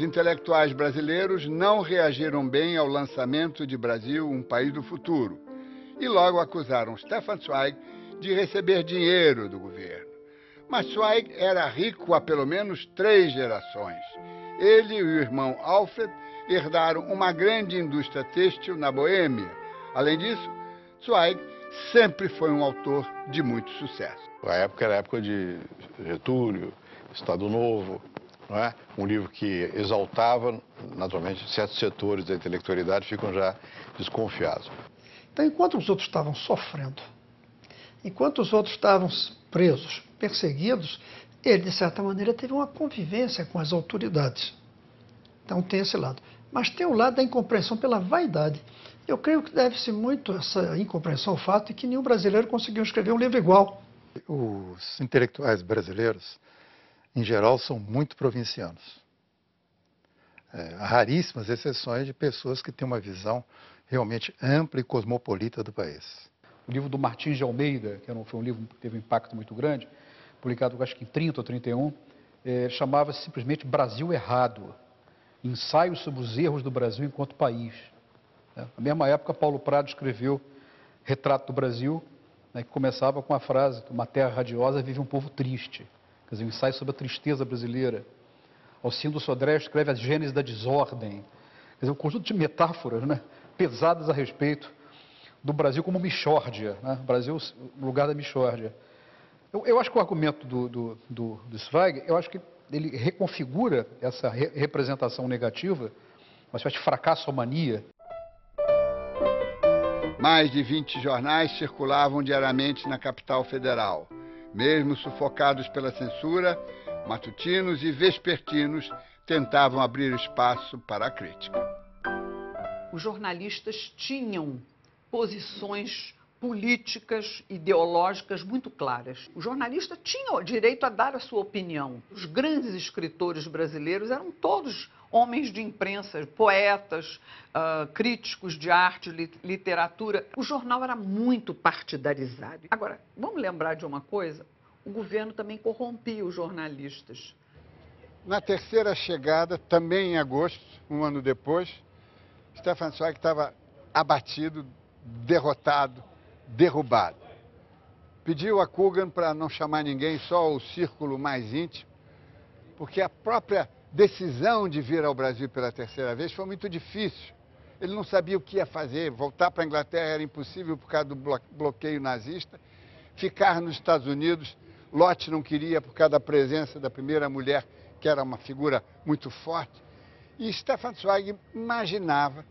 intelectuais brasileiros não reagiram bem ao lançamento de Brasil, um país do futuro, e logo acusaram Stefan Zweig de receber dinheiro do governo. Mas Zweig era rico há pelo menos 3 gerações. Ele e o irmão Alfred herdaram uma grande indústria têxtil na Boêmia. Além disso, Zweig sempre foi um autor de muito sucesso. A época era a época de Getúlio, Estado Novo, não é? Um livro que exaltava, naturalmente, certos setores da intelectualidade ficam já desconfiados. Então, enquanto os outros estavam sofrendo, enquanto os outros estavam presos, perseguidos, ele, de certa maneira, teve uma convivência com as autoridades. Então, tem esse lado. Mas tem o lado da incompreensão pela vaidade. Eu creio que deve-se muito essa incompreensão ao fato de que nenhum brasileiro conseguiu escrever um livro igual. Os intelectuais brasileiros, em geral, são muito provincianos. Há raríssimas exceções de pessoas que têm uma visão realmente ampla e cosmopolita do país. O livro do Martins de Almeida, que foi um livro que teve um impacto muito grande, publicado acho que em 30 ou 31, chamava-se simplesmente Brasil Errado, ensaio sobre os erros do Brasil enquanto país. Na mesma época, Paulo Prado escreveu Retrato do Brasil, que começava com a frase: uma terra radiosa vive um povo triste. Quer dizer, um ensaio sobre a tristeza brasileira. Alcindo Sodré escreve A Gênese da Desordem. Quer dizer, um conjunto de metáforas, né, pesadas a respeito do Brasil como Mixórdia, né? Brasil, o lugar da Mixórdia. Eu acho que o argumento do Zweig, eu acho que ele reconfigura essa representação negativa, uma espécie de fracasso-mania. Mais de 20 jornais circulavam diariamente na capital federal. Mesmo sufocados pela censura, matutinos e vespertinos tentavam abrir espaço para a crítica. Os jornalistas tinham posições políticas, ideológicas muito claras. O jornalista tinha o direito a dar a sua opinião. Os grandes escritores brasileiros eram todos homens de imprensa, poetas, críticos de arte, literatura. O jornal era muito partidarizado. Agora, vamos lembrar de uma coisa? O governo também corrompia os jornalistas. Na terceira chegada, também em agosto, um ano depois, Stefan Zweig estava abatido, derrotado, derrubado. Pediu a Coogan para não chamar ninguém, só o círculo mais íntimo, porque a própria decisão de vir ao Brasil pela terceira vez foi muito difícil. Ele não sabia o que ia fazer, voltar para a Inglaterra era impossível por causa do bloqueio nazista, ficar nos Estados Unidos, Lott não queria por causa da presença da primeira mulher, que era uma figura muito forte, e Stefan Zweig imaginava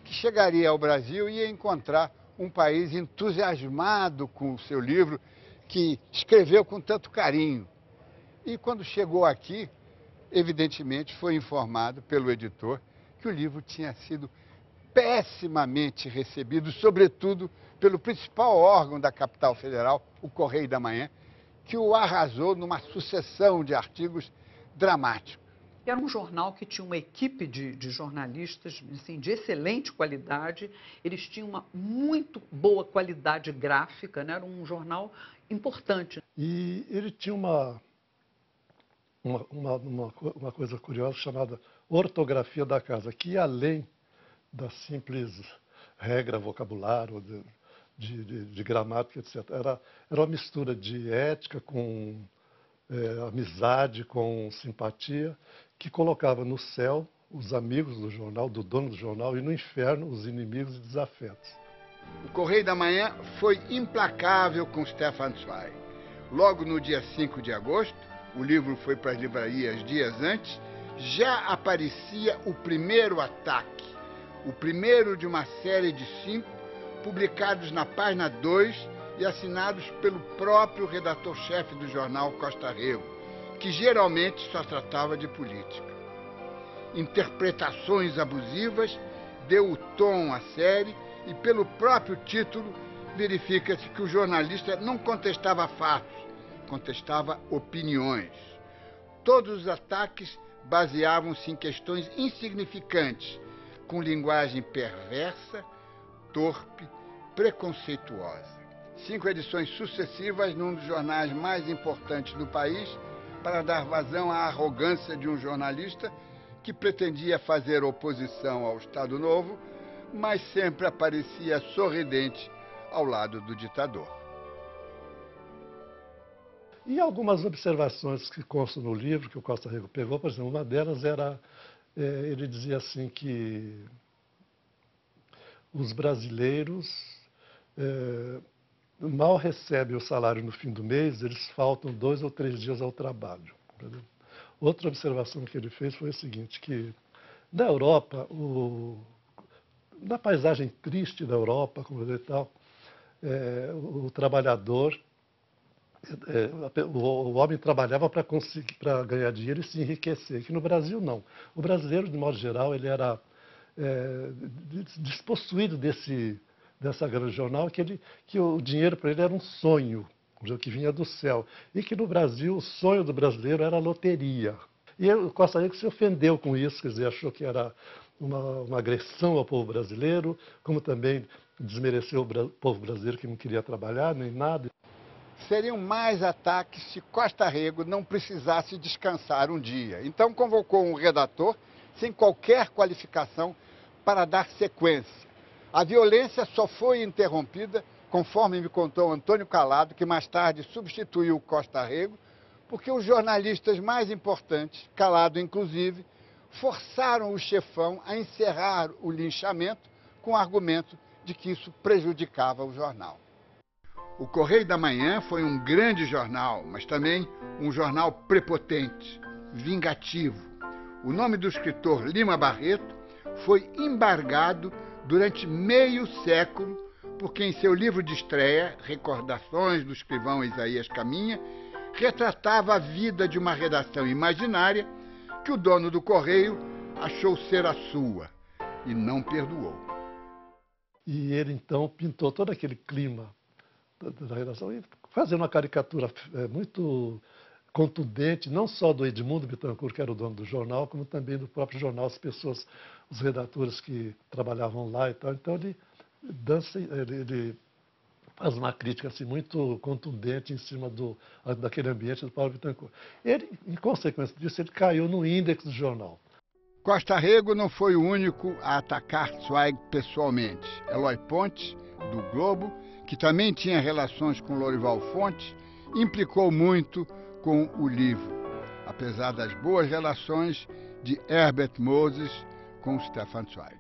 que chegaria ao Brasil e ia encontrar um país entusiasmado com o seu livro, que escreveu com tanto carinho. E quando chegou aqui, evidentemente foi informado pelo editor que o livro tinha sido pessimamente recebido, sobretudo pelo principal órgão da capital federal, o Correio da Manhã, que o arrasou numa sucessão de artigos dramáticos. Era um jornal que tinha uma equipe de jornalistas assim, de excelente qualidade, eles tinham uma muito boa qualidade gráfica, né? Era um jornal importante. E ele tinha uma coisa curiosa chamada ortografia da casa, que ia além da simples regra, vocabulário, de gramática, etc. Era uma mistura de ética com amizade, com simpatia, que colocava no céu os amigos do jornal, do dono do jornal, e no inferno os inimigos e desafetos. O Correio da Manhã foi implacável com Stefan Zweig. Logo no dia 5 de agosto, o livro foi para as livrarias dias antes, já aparecia o primeiro ataque, o primeiro de uma série de 5, publicados na página 2 e assinados pelo próprio redator-chefe do jornal, Costa Rego, que geralmente só tratava de política. Interpretações abusivas deu o tom à série e, pelo próprio título, verifica-se que o jornalista não contestava fatos, contestava opiniões. Todos os ataques baseavam-se em questões insignificantes, com linguagem perversa, torpe, preconceituosa. 5 edições sucessivas num dos jornais mais importantes do país para dar vazão à arrogância de um jornalista que pretendia fazer oposição ao Estado Novo, mas sempre aparecia sorridente ao lado do ditador. E algumas observações que constam no livro, que o Costa Rego pegou, por exemplo, uma delas era, ele dizia assim que os brasileiros mal recebem o salário no fim do mês, eles faltam 2 ou 3 dias ao trabalho. Entendeu? Outra observação que ele fez foi o seguinte, que na Europa, na paisagem triste da Europa, como e tal, o trabalhador, o homem trabalhava para ganhar dinheiro e se enriquecer, que no Brasil não. O brasileiro, de modo geral, ele era despossuído dessa grana regional, que o dinheiro para ele era um sonho, que vinha do céu. E que no Brasil o sonho do brasileiro era a loteria. E o Costa Rego se ofendeu com isso, quer dizer, achou que era uma agressão ao povo brasileiro, como também desmereceu o povo brasileiro que não queria trabalhar, nem nada. Seriam mais ataques se Costa Rego não precisasse descansar um dia. Então convocou um redator sem qualquer qualificação para dar sequência. A violência só foi interrompida, conforme me contou Antônio Calado, que mais tarde substituiu Costa Rego, porque os jornalistas mais importantes, Calado inclusive, forçaram o chefão a encerrar o linchamento com o argumento de que isso prejudicava o jornal. O Correio da Manhã foi um grande jornal, mas também um jornal prepotente, vingativo. O nome do escritor Lima Barreto foi embargado durante meio século, porque em seu livro de estreia, Recordações do escrivão Isaías Caminha, retratava a vida de uma redação imaginária que o dono do Correio achou ser a sua e não perdoou. E ele, então, pintou todo aquele clima da redação, e fazendo uma caricatura muito contundente, não só do Edmundo Bittencourt, que era o dono do jornal, como também do próprio jornal, as pessoas, os redatores que trabalhavam lá e tal. Então ele faz uma crítica assim, muito contundente em cima daquele ambiente do Paulo Bittencourt. Ele, em consequência disso, ele caiu no índex do jornal. Costa Rego não foi o único a atacar Zweig pessoalmente. Eloy Pontes, do Globo, que também tinha relações com Lorival Fontes, implicou muito com o livro, apesar das boas relações de Herbert Moses com Stefan Zweig.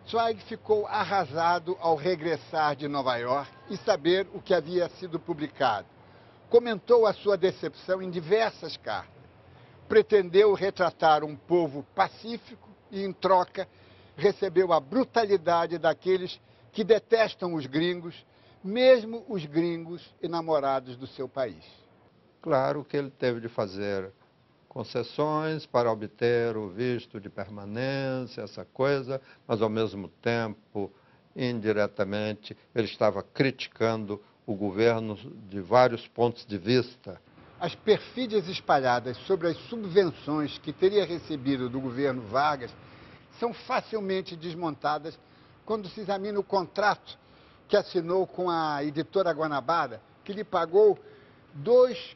Zweig ficou arrasado ao regressar de Nova York e saber o que havia sido publicado. Comentou a sua decepção em diversas cartas. Pretendeu retratar um povo pacífico e, em troca, recebeu a brutalidade daqueles que detestam os gringos, mesmo os gringos enamorados do seu país. Claro que ele teve de fazer concessões para obter o visto de permanência, essa coisa, mas ao mesmo tempo, indiretamente, ele estava criticando o governo de vários pontos de vista. As perfídias espalhadas sobre as subvenções que teria recebido do governo Vargas são facilmente desmontadas quando se examina o contrato que assinou com a editora Guanabara, que lhe pagou 2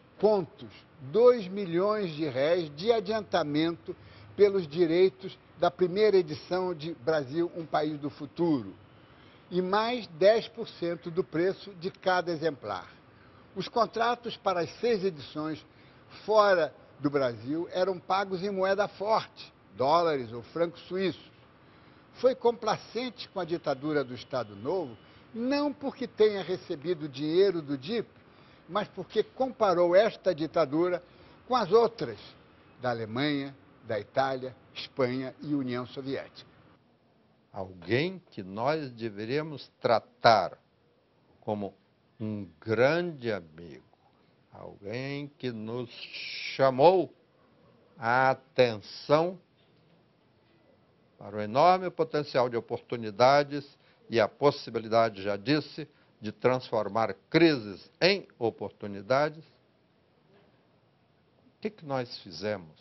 milhões de réis de adiantamento pelos direitos da primeira edição de Brasil, um País do Futuro, e mais 10% do preço de cada exemplar. Os contratos para as 6 edições fora do Brasil eram pagos em moeda forte, dólares ou francos suíços. Foi complacente com a ditadura do Estado Novo, não porque tenha recebido dinheiro do DIP, mas porque comparou esta ditadura com as outras da Alemanha, da Itália, Espanha e União Soviética. Alguém que nós deveríamos tratar como um grande amigo, alguém que nos chamou a atenção para o enorme potencial de oportunidades e a possibilidade, já disse, de transformar crises em oportunidades. O que nós fizemos?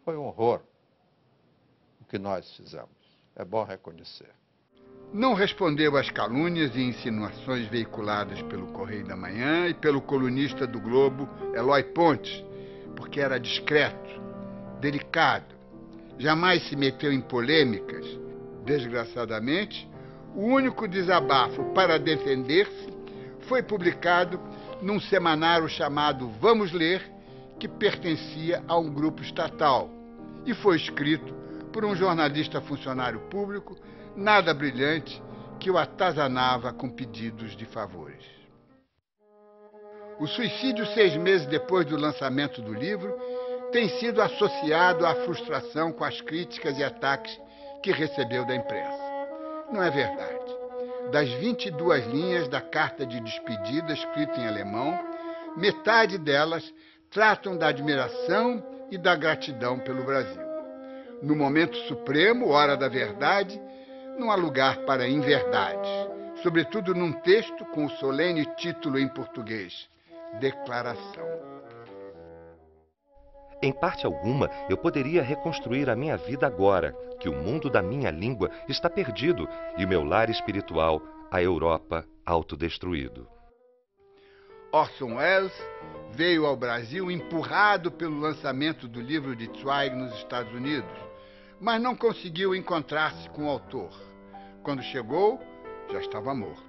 Foi um horror o que nós fizemos. É bom reconhecer. Não respondeu às calúnias e insinuações veiculadas pelo Correio da Manhã e pelo colunista do Globo, Eloy Pontes, porque era discreto, delicado, jamais se meteu em polêmicas. Desgraçadamente, o único desabafo para defender-se foi publicado num semanário chamado Vamos Ler, que pertencia a um grupo estatal, e foi escrito por um jornalista funcionário público nada brilhante que o atazanava com pedidos de favores. O suicídio 6 meses depois do lançamento do livro tem sido associado à frustração com as críticas e ataques que recebeu da imprensa. Não é verdade. Das 22 linhas da carta de despedida escrita em alemão, metade delas tratam da admiração e da gratidão pelo Brasil. No momento supremo, hora da verdade, não há lugar para inverdades, sobretudo num texto com o solene título em português, Declaração. Em parte alguma, eu poderia reconstruir a minha vida agora, que o mundo da minha língua está perdido e o meu lar espiritual, a Europa, autodestruído. Orson Welles veio ao Brasil empurrado pelo lançamento do livro de Zweig nos Estados Unidos, mas não conseguiu encontrar-se com o autor. Quando chegou, já estava morto.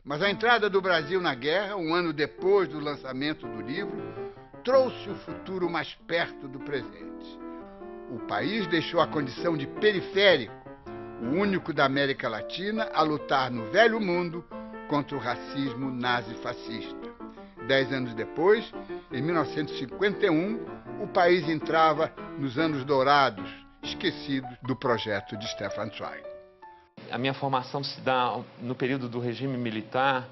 Mas a entrada do Brasil na guerra, um ano depois do lançamento do livro, trouxe o futuro mais perto do presente. O país deixou a condição de periférico, o único da América Latina a lutar no velho mundo contra o racismo nazi-fascista. 10 anos depois, em 1951, o país entrava nos anos dourados, esquecidos do projeto de Stefan Zweig. A minha formação se dá no período do regime militar.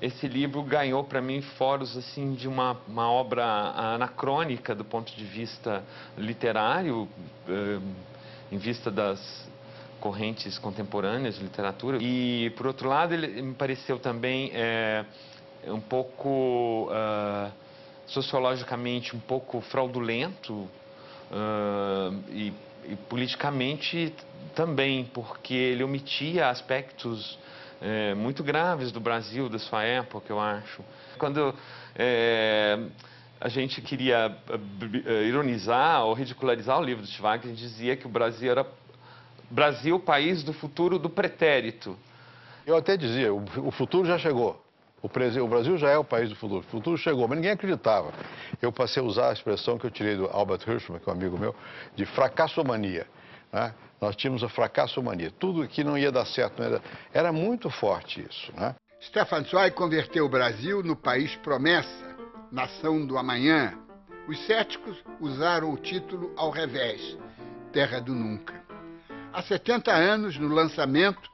Esse livro ganhou para mim foros assim, de uma obra anacrônica do ponto de vista literário, em vista das correntes contemporâneas de literatura. E, por outro lado, ele me pareceu também um pouco, sociologicamente, um pouco fraudulento e politicamente também, porque ele omitia aspectos muito graves do Brasil, da sua época, eu acho. Quando a gente queria ironizar ou ridicularizar o livro do Zweig, a gente dizia que o Brasil era Brasil, país do futuro do pretérito. Eu até dizia, o futuro já chegou. O Brasil já é o país do futuro. O futuro chegou, mas ninguém acreditava. Eu passei a usar a expressão que eu tirei do Albert Hirschman, que é um amigo meu, de fracassomania. Né? Nós tínhamos a fracassomania. Tudo que não ia dar certo. Era muito forte isso. Né? Stefan Zweig converteu o Brasil no país promessa, nação do amanhã. Os céticos usaram o título ao revés, Terra do Nunca. Há 70 anos, no lançamento,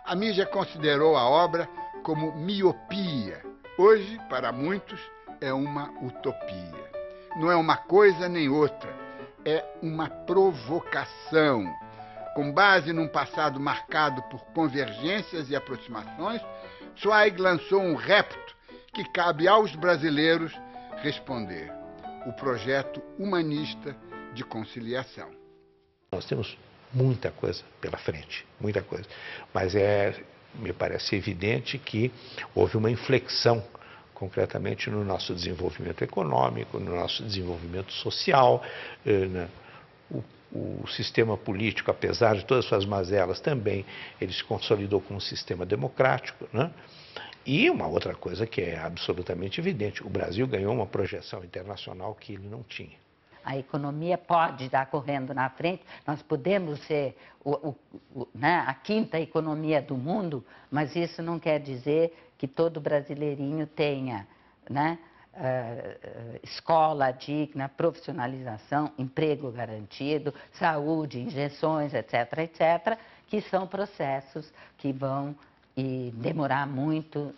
a mídia considerou a obra como miopia. Hoje, para muitos, é uma utopia. Não é uma coisa nem outra, é uma provocação. Com base num passado marcado por convergências e aproximações, Zweig lançou um repto que cabe aos brasileiros responder: o projeto humanista de conciliação. Nós temos muita coisa pela frente, muita coisa, mas me parece evidente que houve uma inflexão concretamente no nosso desenvolvimento econômico, no nosso desenvolvimento social, o sistema político, apesar de todas as suas mazelas, também ele se consolidou como um sistema democrático, né? E uma outra coisa que é absolutamente evidente, o Brasil ganhou uma projeção internacional que ele não tinha. A economia pode estar correndo na frente, nós podemos ser né, a quinta economia do mundo, mas isso não quer dizer que todo brasileirinho tenha, né, escola digna, profissionalização, emprego garantido, saúde, injeções, etc., etc., que são processos que vão demorar muito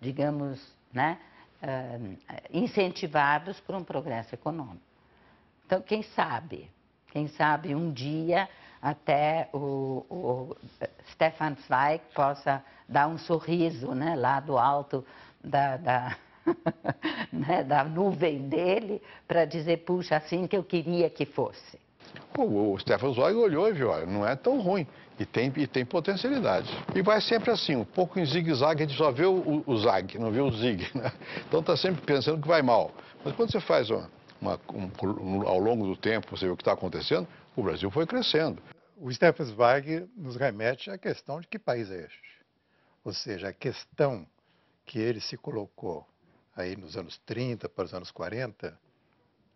digamos, né, incentivados por um progresso econômico. Então, quem sabe um dia até o Stefan Zweig possa dar um sorriso, né, lá do alto né, da nuvem dele para dizer, puxa, assim que eu queria que fosse. O Stefan Zweig olhou e viu, olha, não é tão ruim e tem potencialidade. E vai sempre assim, um pouco em zigue-zague, a gente só vê o zag, não vê o zig, né? Então está sempre pensando que vai mal. Mas quando você faz ao longo do tempo, você vê o que está acontecendo, o Brasil foi crescendo. O Stefan Zweig nos remete à questão de que país é este. Ou seja, a questão que ele se colocou aí nos anos 30 para os anos 40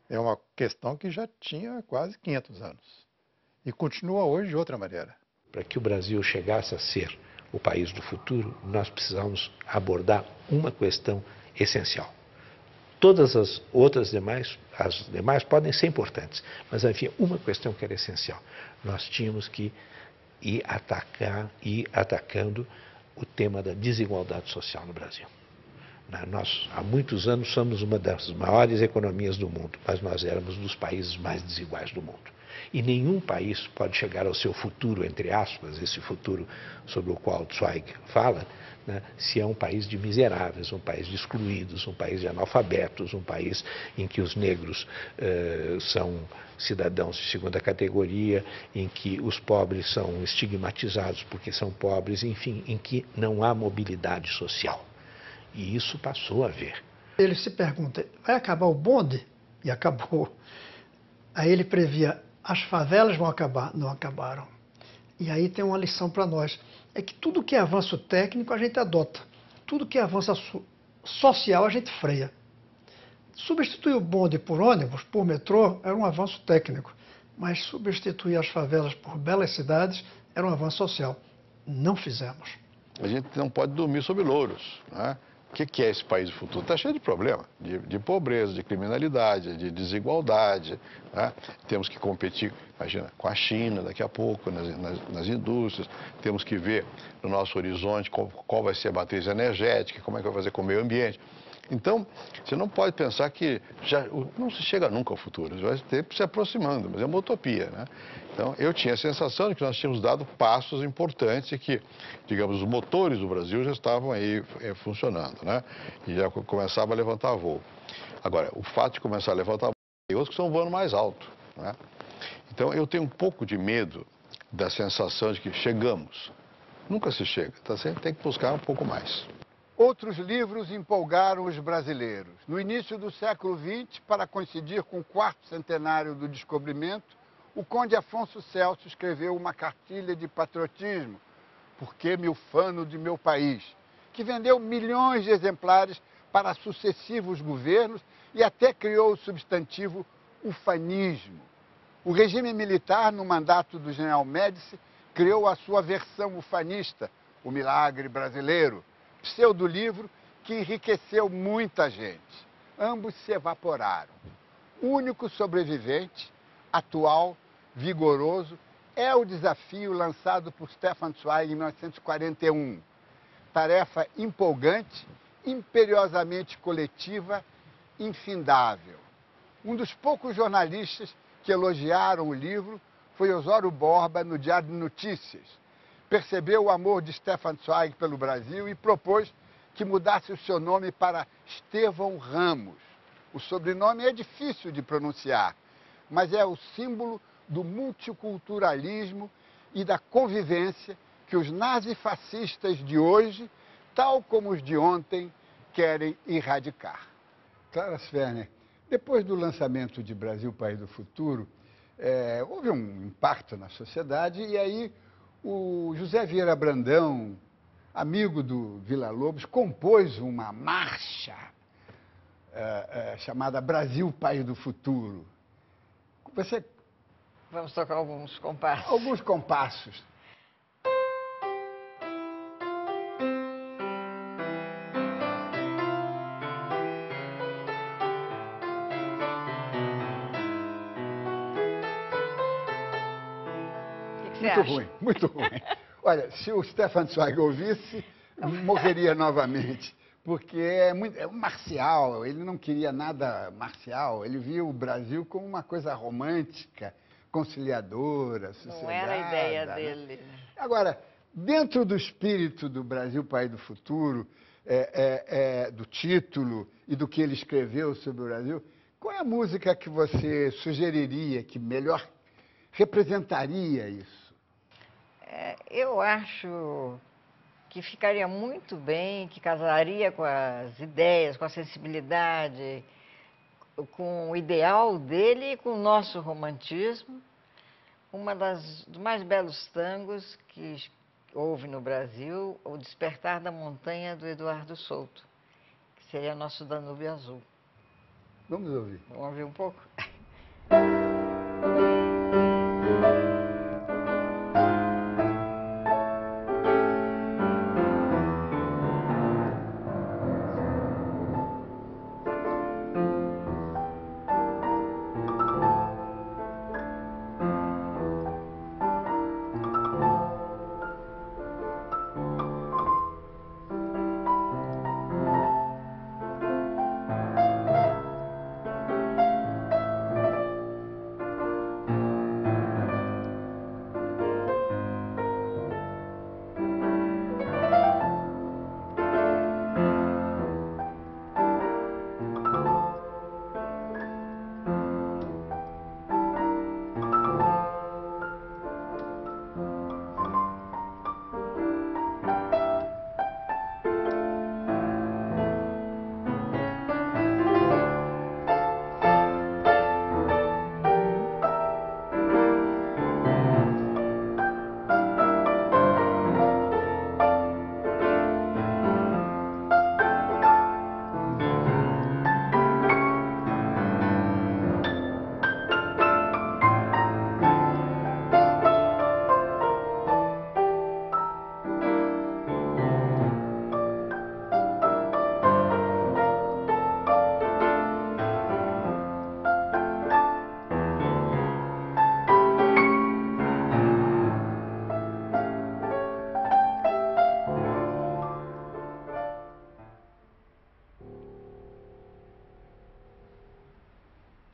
é uma questão que já tinha quase 500 anos e continua hoje de outra maneira. Para que o Brasil chegasse a ser o país do futuro, nós precisamos abordar uma questão essencial. Todas as outras as demais podem ser importantes, mas havia uma questão que era essencial. Nós tínhamos que ir atacando o tema da desigualdade social no Brasil. Nós, há muitos anos, somos uma das maiores economias do mundo, mas nós éramos dos países mais desiguais do mundo. E nenhum país pode chegar ao seu futuro, entre aspas, esse futuro sobre o qual Zweig fala, né, se é um país de miseráveis, um país de excluídos, um país de analfabetos, um país em que os negros são cidadãos de segunda categoria, em que os pobres são estigmatizados porque são pobres, enfim, em que não há mobilidade social. E isso passou a haver. Ele se pergunta, vai acabar o bonde? E acabou. Aí ele previa, as favelas vão acabar. Não acabaram. E aí tem uma lição para nós. É que tudo que é avanço técnico a gente adota. Tudo que é avanço social a gente freia. Substituir o bonde por ônibus, por metrô, era um avanço técnico. Mas substituir as favelas por belas cidades era um avanço social. Não fizemos. A gente não pode dormir sobre louros, né? O que é esse país do futuro? Está cheio de problema, de pobreza, de criminalidade, de desigualdade, né? Temos que competir, imagina, com a China daqui a pouco, nas indústrias. Temos que ver no nosso horizonte qual vai ser a matriz energética, como é que vai fazer com o meio ambiente. Então, você não pode pensar que não se chega nunca ao futuro, vai ter se aproximando, mas é uma utopia, né? Então, eu tinha a sensação de que nós tínhamos dado passos importantes e que, digamos, os motores do Brasil já estavam aí funcionando, né? E já começava a levantar voo. Agora, o fato de começar a levantar voo, tem outros que estão voando mais alto, né? Então, eu tenho um pouco de medo da sensação de que chegamos. Nunca se chega, tá? Sempre tem que buscar um pouco mais. Outros livros empolgaram os brasileiros. No início do século XX, para coincidir com o 4º centenário do descobrimento, o conde Afonso Celso escreveu uma cartilha de patriotismo, Porque me ufano de meu país, que vendeu milhões de exemplares para sucessivos governos e até criou o substantivo ufanismo. O regime militar, no mandato do general Médici, criou a sua versão ufanista, O Milagre Brasileiro, pseudolivro que enriqueceu muita gente. Ambos se evaporaram. O único sobrevivente, atual, vigoroso, é o desafio lançado por Stefan Zweig em 1941. Tarefa empolgante, imperiosamente coletiva, infindável. Um dos poucos jornalistas que elogiaram o livro foi Osório Borba no Diário de Notícias. Percebeu o amor de Stefan Zweig pelo Brasil e propôs que mudasse o seu nome para Estevão Ramos. O sobrenome é difícil de pronunciar, mas é o símbolo do multiculturalismo e da convivência que os nazifascistas de hoje, tal como os de ontem, querem erradicar. Clara Sverner, depois do lançamento de Brasil, País do Futuro, houve um impacto na sociedade e aí o José Vieira Brandão, amigo do Villa-Lobos, compôs uma marcha chamada Brasil, País do Futuro. Você... Vamos tocar alguns compassos. Alguns compassos. Muito ruim, muito ruim. Olha, se o Stefan Zweig ouvisse, morreria novamente. Porque é um marcial, ele não queria nada marcial, ele via o Brasil como uma coisa romântica, conciliadora, sossegada. Não era a ideia dele. Agora, dentro do espírito do Brasil, País do Futuro, do título e do que ele escreveu sobre o Brasil, qual é a música que você sugeriria que melhor representaria isso? Eu acho que ficaria muito bem, que casaria com as ideias, com a sensibilidade, com o ideal dele e com o nosso romantismo. Dos mais belos tangos que houve no Brasil, O Despertar da Montanha, do Eduardo Souto, que seria nosso Danúbio Azul. Vamos ouvir. Vamos ouvir um pouco?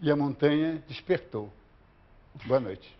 E a montanha despertou. Boa noite.